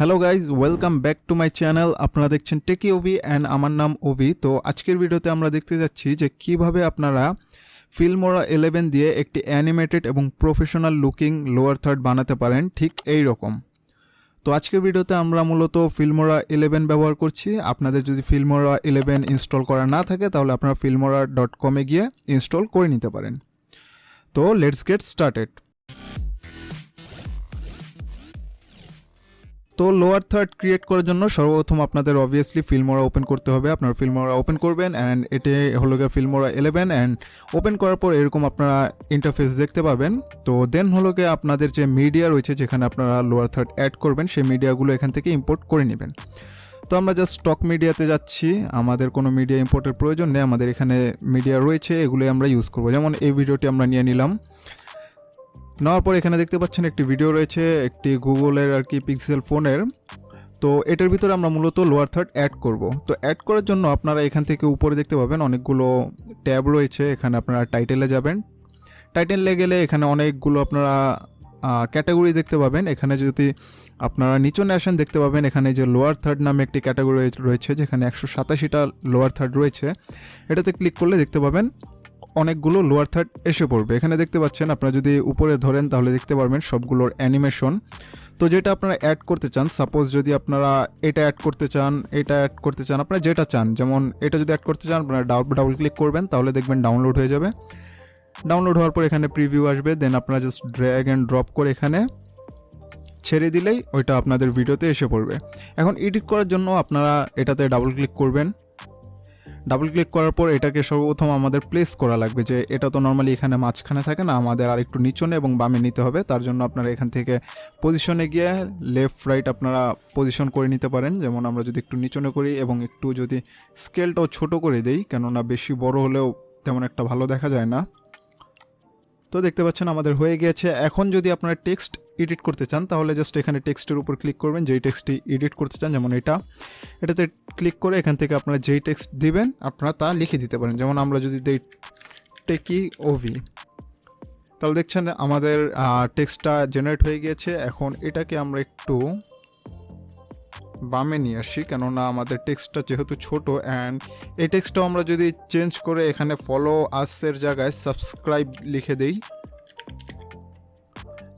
Hello guys, welcome back to my channel. আপনারা দেখছেন টেকি ওভি and আমার নাম ওভি। তো আজকের ভিডিওতে আমরা দেখতে যাচ্ছি যে কিভাবে আপনারা ফিল্মোরা 11 দিয়ে একটি অ্যানিমেটেড এবং প্রফেশনাল লুকিং লোয়ার থার্ড বানাতে পারেন ঠিক এই রকম। তো আজকের ভিডিওতে আমরা মূলত ফিল্মোরা 11 ব্যবহার করছি। আপনাদের যদি ফিল্মোরা 11 ইনস্টল করা না থাকে তাহলে আপনারা filmora.com-এ গিয়ে ইনস্টল করে নিতে পারেন। তো লেটস গেট স্টার্টেড। তো লোয়ার থার্ড ক্রিয়েট করার জন্য সর্বপ্রথম আপনাদের অবভিয়াসলি ফিল্মোরা ওপেন করতে হবে। আপনারা ফিল্মোরা ওপেন করবেন অ্যান্ড এটি হলো গিয়ে ফিল্মোরা 11 অ্যান্ড ওপেন করার পর এরকম আপনারা ইন্টারফেস দেখতে পাবেন। তো দেন হলো গিয়ে আপনাদের যে মিডিয়া রয়েছে যেখানে আপনারা লোয়ার থার্ড অ্যাড করবেন সেই মিডিয়াগুলো এখান থেকে ইম্পোর্ট করে নেবেন। তো আমরা জাস্ট স্টক মিডিয়াতে যাচ্ছি, আমাদের কোনো মিডিয়া ইম্পোর্টের প্রয়োজন নেই। আমাদের এখানে মিডিয়া রয়েছে, এগুলোই আমরা ইউজ করব। যেমন এই ভিডিওটি আমরা নিয়ে নিলাম। নেওয়ার পর এখানে দেখতে পাচ্ছেন একটি ভিডিও রয়েছে একটি গুগলের পিক্সেল ফোনের। তো এটার ভিতরে আমরা মূলত লোয়ার থার্ড অ্যাড করব। তো অ্যাড করার জন্য আপনারা এখান থেকে উপরে দেখতে পাবেন অনেকগুলো ট্যাব রয়েছে। এখানে আপনারা টাইটেলে যাবেন, টাইটেলে গেলে এখানে অনেকগুলো আপনারা ক্যাটাগরি দেখতে পাবেন। এখানে যদি আপনারা নিচনে আসেন দেখতে পাবেন এখানে যে লোয়ার থার্ড নামে একটি ক্যাটাগরি রয়েছে যেখানে 187টা লোয়ার থার্ড রয়েছে। এটাতে ক্লিক করলে দেখতে পাবেন অনেকগুলো লোয়ার থার্ড এসে পড়বে। এখানে দেখতে পাচ্ছেন আপনারা যদি উপরে ধরেন তাহলে দেখতে পারবেন সবগুলোর অ্যানিমেশন। তো যেটা আপনারা অ্যাড করতে চান, সাপোজ যদি আপনারা এটা অ্যাড করতে চান, এটা অ্যাড করতে চান, আপনারা যেটা চান, যেমন এটা যদি অ্যাড করতে চান আপনারা ডাবল ক্লিক করবেন তাহলে দেখবেন ডাউনলোড হয়ে যাবে। ডাউনলোড হওয়ার পর এখানে প্রিভিউ আসবে, দেন আপনারা জাস্ট ড্র্যাগ অ্যান্ড ড্রপ করে এখানে ছেড়ে দিলেই ওইটা আপনাদের ভিডিওতে এসে পড়বে। এখন এডিট করার জন্য আপনারা এটাতে ডাবল ক্লিক করবেন। ডাবল ক্লিক করার পর এটাকে সর্বপ্রথম আমাদের প্লেস করা লাগবে, যে এটা তো নর্মালি এখানে মাঝখানে থাকে না, আমাদের আর একটু নিচনে এবং বামে নিতে হবে। তার জন্য আপনারা এখান থেকে পজিশনে গিয়ে লেফট রাইট আপনারা পজিশন করে নিতে পারেন। যেমন আমরা যদি একটু নিচনে করি এবং একটু যদি স্কেলটাও ছোট করে দেই, কেননা বেশি বড় হলেও তেমন একটা ভালো দেখা যায় না। তো দেখতে পাচ্ছেন আমাদের হয়ে গিয়েছে। এখন যদি আপনারা টেক্সট এডিট করতে চান তাহলে জাস্ট এখানে টেক্সটের উপর ক্লিক করবেন, যেই টেক্সটটি এডিট করতে চান, যেমন এটাতে ক্লিক করে এখান থেকে আপনারা যেই টেক্সট দিবেন আপনারা তা লিখে দিতে পারেন। যেমন আমরা যদি দিই টেকি ওভি, তাহলে দেখছেন আমাদের টেক্সটটা জেনারেট হয়ে গিয়েছে। এখন এটাকে আমরা একটু বামে নিয়ে আসি, কেননা আমাদের টেক্সটটা যেহেতু ছোট। অ্যান্ড এই টেক্সটটাও আমরা যদি চেঞ্জ করে এখানে ফলো আসের জায়গায় সাবস্ক্রাইব লিখে দেই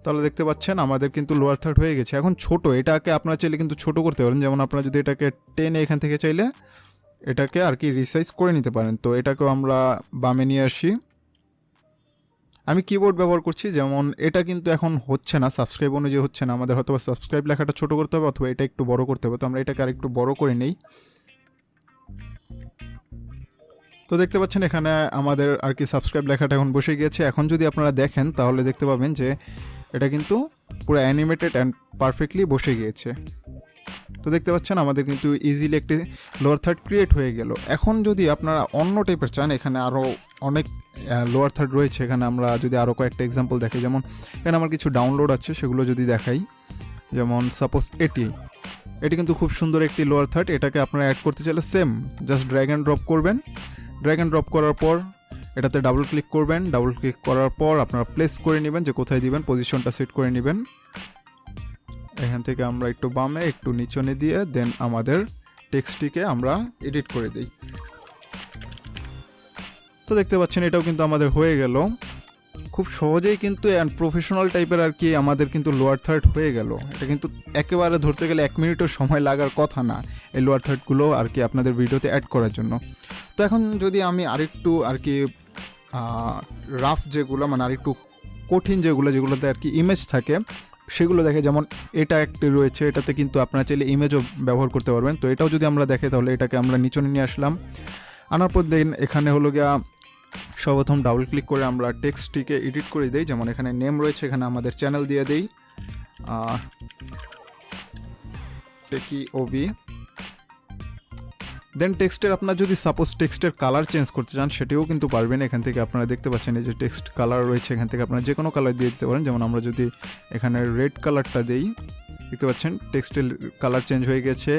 তাহলে দেখতে পাচ্ছেন আমাদের কিন্তু লোয়ার থার্ড হয়ে গেছে। এখন ছোট, এটাকে আপনারা চাইলে কিন্তু ছোট করতে পারেন। যেমন আপনারা যদি এটাকে টেনে এখান থেকে চাইলে এটাকে রিসাইজ করে নিতে পারেন। তো এটাকেও আমরা বামে নিয়ে আসি। আমি কিবোর্ড ব্যবহার করছি, যেমন এটা কিন্তু এখন হচ্ছে না, সাবস্ক্রাইব অনুযায়ী হচ্ছে না। আমাদের হয়তো সাবস্ক্রাইব লেখাটা ছোট করতে হবে অথবা এটা একটু বড় করতে হবে। তো আমরা এটাকে আরেকটু বড় করে নেই। তো দেখতে পাচ্ছেন এখানে আমাদের সাবস্ক্রাইব লেখাটা এখন বসে গিয়েছে। এখন যদি আপনারা দেখেন তাহলে দেখতে পাবেন যে এটা কিন্তু পুরো অ্যানিমেটেড অ্যান্ড পারফেক্টলি বসে গিয়েছে। তো দেখতে পাচ্ছেন আমাদের কিন্তু ইজিলি একটি লোয়ার থার্ড ক্রিয়েট হয়ে গেল। এখন যদি আপনারা অন্য টাইপের চান, এখানে আরও অনেক লোয়ার থার্ড রয়েছে। এখানে আমরা যদি আরও কয়েকটা এক্সাম্পল দেখাই, যেমন এখানে আমার কিছু ডাউনলোড আছে সেগুলো যদি দেখাই, যেমন সাপোজ এটি কিন্তু খুব সুন্দর একটি লোয়ার থার্ড। এটাকে আপনারা অ্যাড করতে চাইলে same just drag and drop করবেন। ড্র্যাগ অ্যান্ড ড্রপ করার পর এটাতে ডাবল ক্লিক করবেন। ডাবল ক্লিক করার পর আপনারা প্লেস করে নেবেন যে কোথায় দিবেন, পজিশনটা সেট করে নেবেন। এখান থেকে আমরা একটু বামে একটু নিচনে দিয়ে দেন আমাদের টেক্সটটিকে আমরা এডিট করে দিই। তো দেখতে পাচ্ছেন এটাও কিন্তু আমাদের হয়ে গেল খুব সহজেই কিন্তু। প্রফেশনাল টাইপের আমাদের কিন্তু লোয়ার থার্ড হয়ে গেল। এটা কিন্তু একেবারে ধরতে গেলে 1 মিনিটও সময় লাগার কথা না এই লোয়ার থার্ডগুলো আপনাদের ভিডিওতে অ্যাড করার জন্য। তো এখন যদি আমি আরেকটু রাফ যেগুলো, মানে আরেকটু কঠিন যেগুলোতে ইমেজ থাকে সেগুলো দেখে, যেমন এটা একটি রয়েছে, এটাতে কিন্তু আপনারা চাইলে ইমেজও ব্যবহার করতে পারবেন। তো এটাও যদি আমরা দেখে তাহলে এটাকে আমরা নিচনে নিয়ে আসলাম। আনার পর দেন এখানে হলো গিয়া সর্বপ্রথম ডাবল ক্লিক করে আমরা টেক্সটটিকে এডিট করে দিই। যেমন এখানে নেম রয়েছে, এখানে আমাদের চ্যানেল দিয়ে দিই টেকি ওভি। দেন টেক্সটের আপনারা যদি সাপোজ টেক্সটের কালার চেঞ্জ করতে চান সেটিও কিন্তু পারবেন। এখান থেকে আপনারা দেখতে পাচ্ছেন এই যে টেক্সট কালার রয়েছে, এখান থেকে আপনারা যে কোনো কালার দিয়ে দিতে পারেন। যেমন আমরা যদি এখানে রেড কালারটা দিই, দেখতে পাচ্ছেন টেক্সটের কালার চেঞ্জ হয়ে গেছে।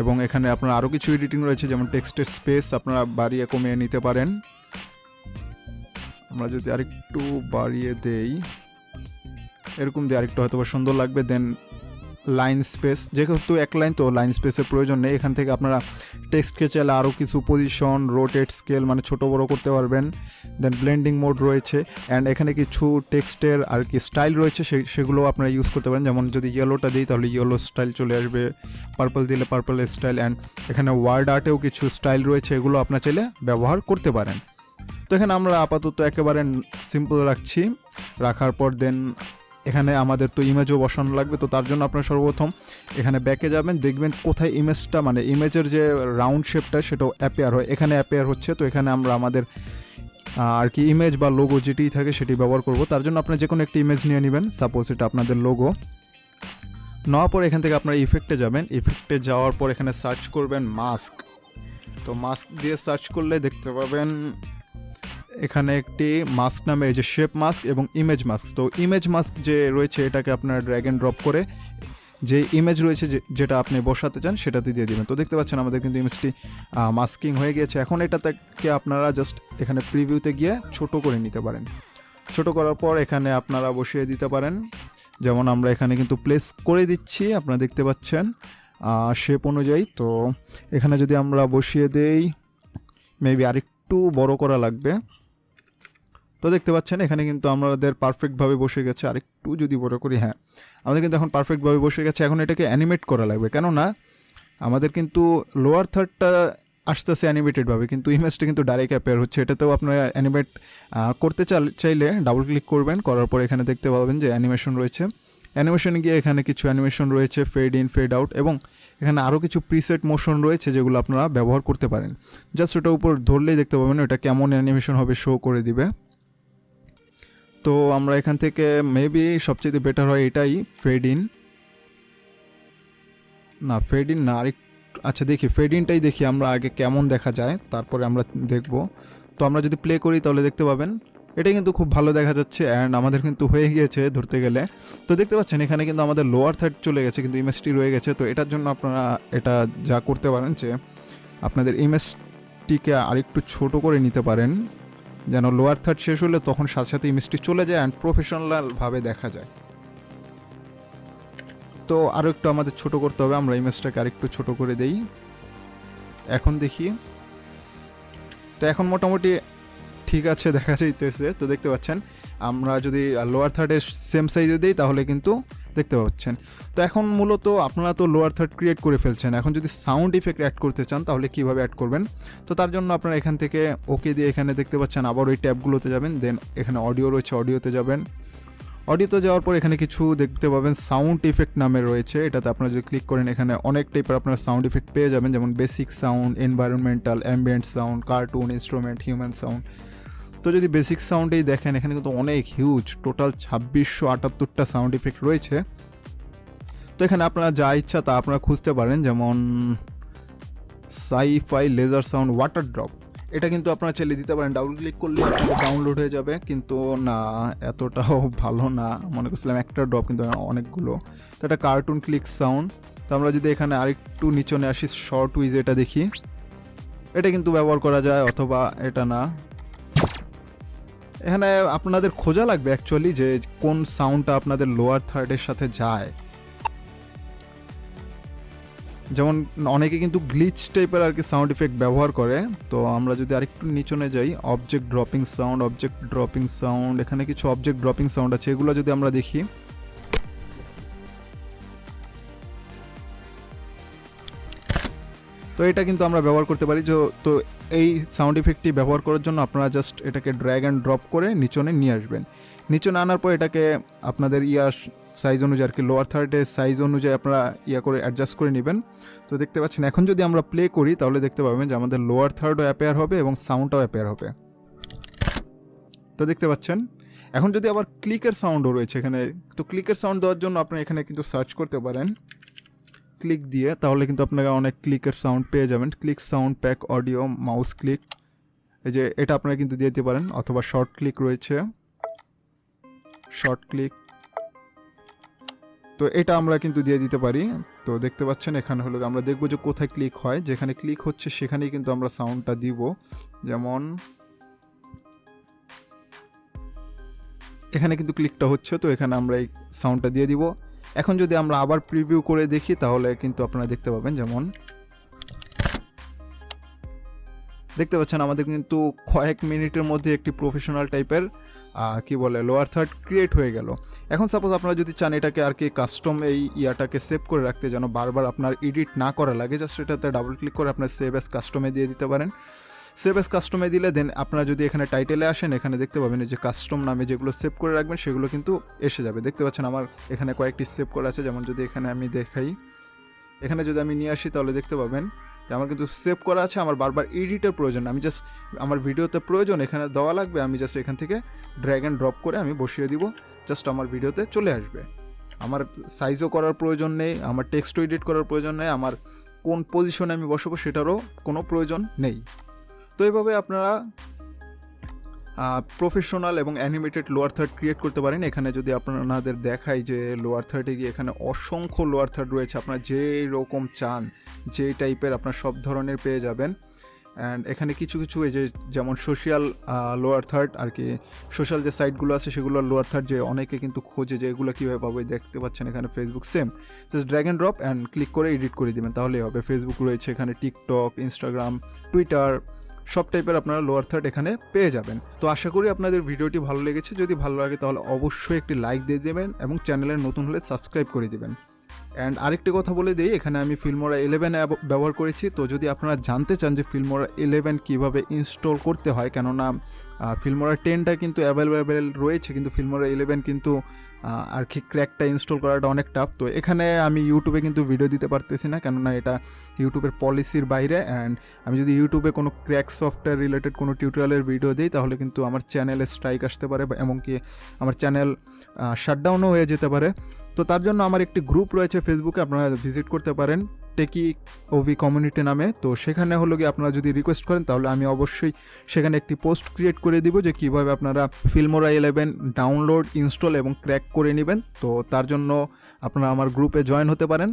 এবং এখানে আপনারা আরও কিছু এডিটিং রয়েছে, যেমন টেক্সটের স্পেস আপনারা বাড়িয়ে কমিয়ে নিতে পারেন। আমরা যদি আরেকটু বাড়িয়ে দেই, এরকম দিয়ে আরেকটু হয়তো সুন্দর লাগবে। দেন লাইন স্পেস, যেহেতু এক লাইন তো লাইন স্পেসের প্রয়োজন নেই। এখান থেকে আপনারা টেক্সটকে চাইলে আরও কিছু পজিশন, রোটেট, স্কেল মানে ছোটো বড়ো করতে পারবেন। দেন ব্লেন্ডিং মোড রয়েছে, অ্যান্ড এখানে কিছু টেক্সটের আর কি স্টাইল রয়েছে, সেগুলো আপনারা ইউজ করতে পারেন। যেমন যদি ইয়েলোটা দিই তাহলে ইয়েলো স্টাইল চলে আসবে, পার্পল দিলে পার্পল স্টাইল, অ্যান্ড এখানে ওয়ার্ড আর্টেও কিছু স্টাইল রয়েছে, এগুলো আপনারা চাইলে ব্যবহার করতে পারেন। তো এখানে আমরা আপাতত একেবারে সিম্পল রাখছি। রাখার পর দেন এখানে আমাদের তো ইমেজও বসানো লাগবে, তো তার জন্য আপনারা সর্বপ্রথম এখানে ব্যাকে যাবেন, দেখবেন কোথায় ইমেজটা মানে ইমেজের যে রাউন্ড শেপটা সেটাও অ্যাপেয়ার হয়, এখানে অ্যাপেয়ার হচ্ছে। তো এখানে আমরা আমাদের আর কি ইমেজ বা লোগো যেটি থাকে সেটি ব্যবহার করব। তার জন্য আপনারা যে কোনো একটি ইমেজ নিয়ে নেবেন, সাপোজ এটা আপনাদের লোগো। নেওয়ার পর এখান থেকে আপনারা ইফেক্টে যাবেন, ইফেক্টে যাওয়ার পর এখানে সার্চ করবেন মাস্ক। তো মাস্ক দিয়ে সার্চ করলে দেখতে পাবেন এখানে একটি মাস্ক নামে এই যে শেপ মাস্ক এবং ইমেজ মাস্ক। তো ইমেজ মাস্ক যে রয়েছে এটাকে আপনারা ড্র্যাগ অ্যান্ড ড্রপ করে যে ইমেজ রয়েছে যেটা আপনি বসাতে চান সেটাতে দিয়ে দিবেন। তো দেখতে পাচ্ছেন আমাদের কিন্তু ইমেজটি মাস্কিং হয়ে গিয়েছে। এখন এটা থেকে আপনারা জাস্ট এখানে প্রিভিউতে গিয়ে ছোট করে নিতে পারেন। ছোট করার পর এখানে আপনারা বসিয়ে দিতে পারেন, যেমন আমরা এখানে কিন্তু প্লেস করে দিচ্ছি, আপনারা দেখতে পাচ্ছেন শেপ অনুযায়ী। তো এখানে যদি আমরা বসিয়ে দেই, মেবি আরেকটু বড় করা লাগবে। তো দেখতে পাচ্ছেন এখানে কিন্তু আমাদের পারফেক্টভাবে বসে গেছে। আরেকটু যদি বড় করি, হ্যাঁ আমাদের কিন্তু এখন পারফেক্টভাবে বসে গেছে। এখন এটাকে অ্যানিমেট করা লাগবে, কেননা আমাদের কিন্তু লোয়ার থার্ডটা আসতেছে অ্যানিমেটেডভাবে, কিন্তু ইমেজটা কিন্তু ডাইরেক্ট অ্যাপেয়ার হচ্ছে। এটাতেও আপনারা অ্যানিমেট করতে চাইলে ডাবল ক্লিক করবেন, করার পর এখানে দেখতে পাবেন যে অ্যানিমেশন রয়েছে। অ্যানিমেশনে গিয়ে এখানে কিছু অ্যানিমেশন রয়েছে, ফেড ইন, ফেড আউট, এবং এখানে আরও কিছু প্রিসেট মোশন রয়েছে যেগুলো আপনারা ব্যবহার করতে পারেন। জাস্ট ওটার উপর ধরলেই দেখতে পাবেন ওটা কেমন অ্যানিমেশন হবে শো করে দিবে। তো আমরা এখান থেকে মেবি সবচেয়ে বেটার হয় এটাই, ফেড ইন না আরেক, আচ্ছা দেখি ফেড ইনটাই দেখি আমরা আগে কেমন দেখা যায়, তারপরে আমরা দেখব। তো আমরা যদি প্লে করি তাহলে দেখতে পাবেন এটা কিন্তু খুব ভালো দেখা যাচ্ছে, অ্যান্ড আমাদের কিন্তু হয়ে গিয়েছে ধরতে গেলে। তো দেখতে পাচ্ছেন এখানে কিন্তু আমাদের লোয়ার থার্ড চলে গেছে, কিন্তু ইমেজটি রয়ে গেছে। তো এটার জন্য আপনারা এটা যা করতে পারেন যে আপনাদের ইমেজটিকে আরেকটু ছোট করে নিতে পারেন, যেন লোয়ার থার্ড শেষ হলে তখন সাথে সাথে ইমেজটি চলে যায় অ্যান্ড প্রফেশনালভাবে দেখা যায়। তো আরও একটু আমাদের ছোট করতে হবে, আমরা ইমেজটাকে আরেকটু ছোট করে দেই। এখন দেখি, তো এখন মোটামুটি ঠিক আছে দেখা যাইতেছে। তো দেখতে পাচ্ছেন আমরা যদি লোয়ার থার্ডের সেম সাইজে দিই তাহলে কিন্তু দেখতে পাচ্ছেন। তো এখন মূলত আপনারা তো লোয়ার থার্ড ক্রিয়েট করে ফেলছেন, এখন যদি সাউন্ড ইফেক্ট অ্যাড করতে চান তাহলে কিভাবে অ্যাড করবেন। তো তার জন্য আপনারা এখান থেকে ওকে দিয়ে এখানে দেখতে পাচ্ছেন আবার ওই ট্যাবগুলোতে যাবেন, দেন এখানে অডিও রয়েছে, অডিওতে যাবেন। অডিওতে যাওয়ার পর এখানে কিছু দেখতে পাবেন সাউন্ড ইফেক্ট নামে রয়েছে, এটাতে আপনারা যদি ক্লিক করেন এখানে অনেক টাইপের আপনারা সাউন্ড ইফেক্ট পেয়ে যাবেন, যেমন basic sound, environmental, ambient sound, cartoon, instrument, human sound. তো যদি বেসিক সাউন্ডেই দেখেন এখানে কিন্তু অনেক হিউজ, টোটাল 2678টা সাউন্ড ইফেক্ট রয়েছে। তো এখানে আপনারা যা ইচ্ছা তা আপনারা খুঁজতে পারেন, যেমন sci fi, laser sound, water drop, এটা কিন্তু আপনারা চাইলে দিতে পারেন। ডাবল ক্লিক করলে ডাউনলোড হয়ে যাবে, কিন্তু না এতটাও ভালো না, মনে করছিলাম একটা ড্রপ কিন্তু অনেকগুলো। তো এটা কার্টুন ক্লিক সাউন্ড। তো আমরা যদি এখানে আরেকটু নিচনে আসি, শর্ট উইজ, এটা দেখি, এটা কিন্তু ব্যবহার করা যায়, অথবা এটা না, এখানে আপনাদের খোঁজা লাগবে অ্যাকচুয়ালি যে কোন সাউন্ডটা আপনাদের লোয়ার থার্ডের সাথে যায়। যেমন অনেকে কিন্তু গ্লিচ টাইপের আর কি সাউন্ড ইফেক্ট ব্যবহার করে। তো আমরা যদি আরেকটু নিচনে যাই, অবজেক্ট ড্রপিং সাউন্ড, এখানে কিছু অবজেক্ট ড্রপিং সাউন্ড আছে, এগুলো যদি আমরা দেখি, তো এটা কিন্তু আমরা ব্যবহার করতে পারি। তো এই সাউন্ড ইফেক্টটি ব্যবহার করার জন্য আপনারা জাস্ট এটাকে ড্র্যাগ অ্যান্ড ড্রপ করে নিচনে নিয়ে আসবেন। নিচনে আনার পর এটাকে আপনাদের সাইজ অনুযায়ী আর কি লোয়ার থার্ডের সাইজ অনুযায়ী আপনারা করে অ্যাডজাস্ট করে নেবেন। তো দেখতে পাচ্ছেন এখন যদি আমরা প্লে করি তাহলে দেখতে পাবেন যে আমাদের লোয়ার থার্ডও অ্যাপেয়ার হবে এবং সাউন্ডটাও অ্যাপেয়ার হবে। তো দেখতে পাচ্ছেন এখন যদি আবার ক্লিকের সাউন্ডও রয়েছে এখানে, তো ক্লিকের সাউন্ড দেওয়ার জন্য আপনি এখানে কিন্তু সার্চ করতে পারেন ক্লিক দিয়ে, তাহলে কিন্তু আপনারা অনেক ক্লিকের সাউন্ড পেয়ে যাবেন। Click sound pack audio, mouse click, এই যে এটা আপনারা কিন্তু দিয়ে দিতে পারেন, অথবা শর্ট ক্লিক রয়েছে, শর্ট ক্লিক, তো এটা আমরা কিন্তু দিয়ে দিতে পারি। তো দেখতে পাচ্ছেন এখানে হলো আমরা দেখবো যে কোথায় ক্লিক হয়, যেখানে ক্লিক হচ্ছে সেখানেই কিন্তু আমরা সাউন্ডটা দিব। যেমন এখানে কিন্তু ক্লিকটা হচ্ছে, তো এখানে আমরা এই সাউন্ডটা দিয়ে দিব। এখন যদি আমরা আবার প্রিভিউ করে দেখি তাহলে কিন্তু আপনারা দেখতে পাবেন, যেমন দেখতে পাচ্ছেন আমাদের কিন্তু কয়েক মিনিটের মধ্যে একটি প্রফেশনাল টাইপের কি বলে লোয়ার থার্ড ক্রিয়েট হয়ে গেল। এখন সাপোজ আপনারা যদি চান এটাকে আর কি কাস্টম এই ইয়াটাকে সেভ করে রাখতে, যেন বারবার আপনার এডিট না করা লাগে, জাস্ট এটাতে ডাবল ক্লিক করে আপনার সেভ অ্যাজ কাস্টমে দিয়ে দিতে পারেন। সেভ অ্যাজ কাস্টমে দিলে দেন আপনারা যদি এখানে টাইটেলে আসেন, এখানে দেখতে পাবেন যে কাস্টম নামে যেগুলো সেভ করে রাখবেন সেগুলো কিন্তু এসে যাবে। দেখতে পাচ্ছেন আমার এখানে কয়েকটি সেভ করা আছে, যেমন যদি এখানে আমি দেখাই, এখানে যদি আমি নিয়ে আসি তাহলে দেখতে পাবেন যে আমার কিন্তু সেভ করা আছে। আমার বারবার এডিটের প্রয়োজন, আমি জাস্ট আমার ভিডিওতে প্রয়োজন এখানে দেওয়া লাগবে, আমি জাস্ট এখান থেকে ড্র্যাগ অ্যান্ড ড্রপ করে আমি বসিয়ে দিব, জাস্ট আমার ভিডিওতে চলে আসবে। আমার সাইজও করার প্রয়োজন নেই, আমার টেক্সটও এডিট করার প্রয়োজন নেই, আমার কোন পজিশনে আমি বসাবো সেটারও কোনো প্রয়োজন নেই। তো এইভাবে আপনারা প্রফেশনাল এবং অ্যানিমেটেড লোয়ার থার্ড ক্রিয়েট করতে পারেন। এখানে যদি আপনাদের দেখাই যে লোয়ার থার্ডে গিয়ে এখানে অসংখ্য লোয়ার থার্ড রয়েছে, আপনারা যেই রকম চান যে টাইপের আপনার সব ধরনের পেয়ে যাবেন। অ্যান্ড এখানে কিছু কিছু এই যে যেমন সোশ্যাল লোয়ার থার্ড আর কি, সোশ্যাল যে সাইটগুলো আছে সেগুলোর লোয়ার থার্ড যে অনেকে কিন্তু খোঁজে যে এগুলো কীভাবে পাবো, দেখতে পাচ্ছেন এখানে Facebook same, just drag and drop and click করে এডিট করে দেবেন তাহলেই হবে। ফেসবুক রয়েছে এখানে, টিকটক, ইনস্টাগ্রাম, টুইটার, সব টাইপের আপনারা লোয়ার থার্ড এখানে পেয়ে যাবেন। তো আশা করি আপনাদের ভিডিওটি ভালো লেগেছে, যদি ভালো লাগে তাহলে অবশ্যই একটি লাইক দিয়ে দেবেন এবং চ্যানেলে নতুন হলে সাবস্ক্রাইব করে দেবেন। অ্যান্ড আরেকটি কথা বলে দিই, এখানে আমি ফিল্মোরা 11 ব্যবহার করেছি। তো যদি আপনারা জানতে চান যে ফিল্মোরা 11 কীভাবে ইনস্টল করতে হয়, কেননা ফিল্মোরা 10টা কিন্তু অ্যাভেলেবেল রয়েছে, কিন্তু ফিল্মোরা 11 কিন্তু আর কি ক্র্যাকটা ইনস্টল করাটা অনেক টাফ। তো এখানে আমি ইউটিউবে কিন্তু ভিডিও দিতে পারতেছি না, কেননা এটা ইউটিউবের পলিসির বাইরে। অ্যান্ড আমি যদি ইউটিউবে কোনো ক্র্যাক সফটওয়্যার রিলেটেড কোনো টিউটোরিয়ালের ভিডিও দিই তাহলে কিন্তু আমার চ্যানেলে স্ট্রাইক আসতে পারে, এমনকি আমার চ্যানেল শাটডাউনও হয়ে যেতে পারে। তো তার জন্য আমার একটি গ্রুপ রয়েছে ফেসবুকে, আপনারা ভিজিট করতে পারেন টেকি ওভি কমিউনিটি নামে। তো সেখানে হলো গিয়ে আপনারা যদি রিকোয়েস্ট করেন তাহলে আমি অবশ্যই সেখানে একটি পোস্ট ক্রিয়েট করে দিব যে কীভাবে আপনারা ফিল্মোরা 11 ডাউনলোড, ইনস্টল এবং ক্র্যাক করে নেবেন। তো তার জন্য আপনারা আমার গ্রুপে জয়েন হতে পারেন।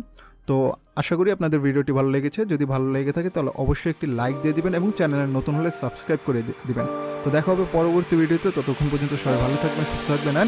তো আশা করি আপনাদের ভিডিওটি ভালো লেগেছে, যদি ভালো লেগে থাকে তাহলে অবশ্যই একটি লাইক দিয়ে দিবেন এবং চ্যানেলে নতুন হলে সাবস্ক্রাইব করে দিবেন। তো দেখা হবে পরবর্তী ভিডিওতে, ততক্ষণ পর্যন্ত সবাই ভালো থাকবেন, সুস্থ থাকবেন।